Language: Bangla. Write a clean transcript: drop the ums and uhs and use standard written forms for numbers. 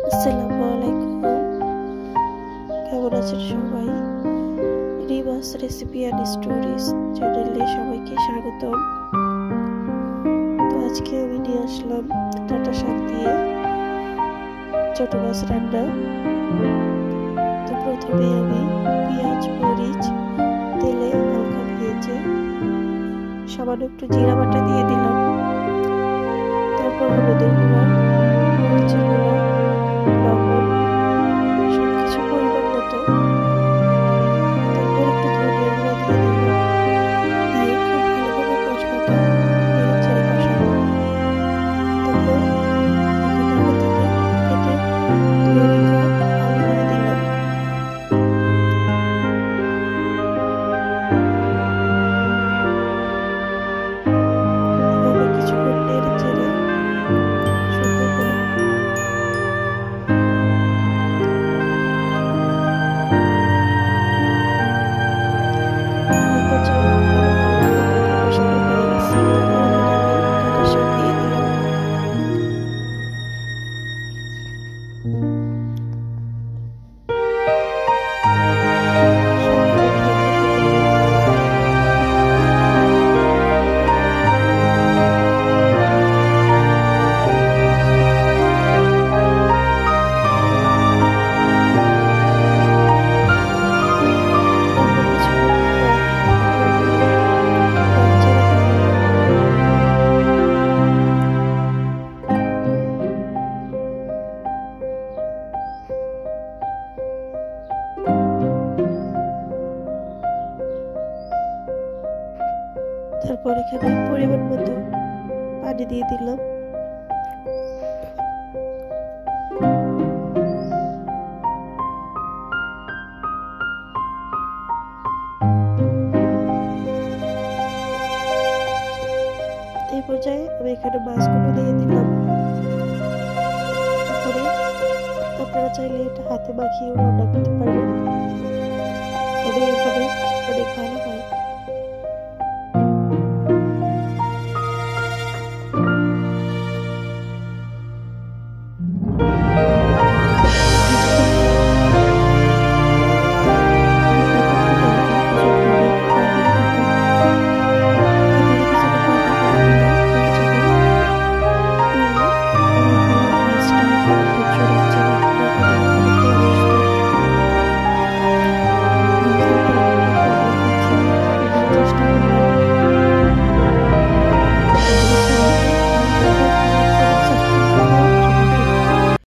আসসালামু আলাইকুম। কেমন আছেন সবাই? রিমাস রেসিপি অ্যান্ড স্টোরিজ চ্যানেলে সবাইকে স্বাগতম। তো আজকে আমি নিয়ে আসলাম ডাঁটা শাক দিয়ে ছোট মাছ রান্না। তো প্রথমে আমি পেঁয়াজ মরিচ তেলে হালকা ভেজে সামান্য একটু জিরা বাটা দিয়ে দিলাম। তারপর হলুদের গুঁড়া, মরিচের গুঁড়া, লবণ সবকিছু পরিমাণ মতো, তারপর একটু ধনিয়া গুঁড়া দিয়ে দিলাম। দিয়ে খুব ভালোভাবে মশলাটা নেড়ে চেড়ে কষাবো। তারপর এখানে আগে থেকে কেটে ধুয়ে রাখা আলু দিয়ে দিলাম। এভাবে কিছুক্ষণ নেড়ে চেড়ে সুন্দর করে তারপর এখানে পরিমাণ মতো পানি দিয়ে দিলাম। এই পর্যায়ে আমি এখানে মাছগুলো দিয়ে দিলাম। তারপরে আপনারা চাইলে এটা হাতে মাখিয়েও রান্না করতে পারবেন, তবে এভাবে অনেক ভালো হয়।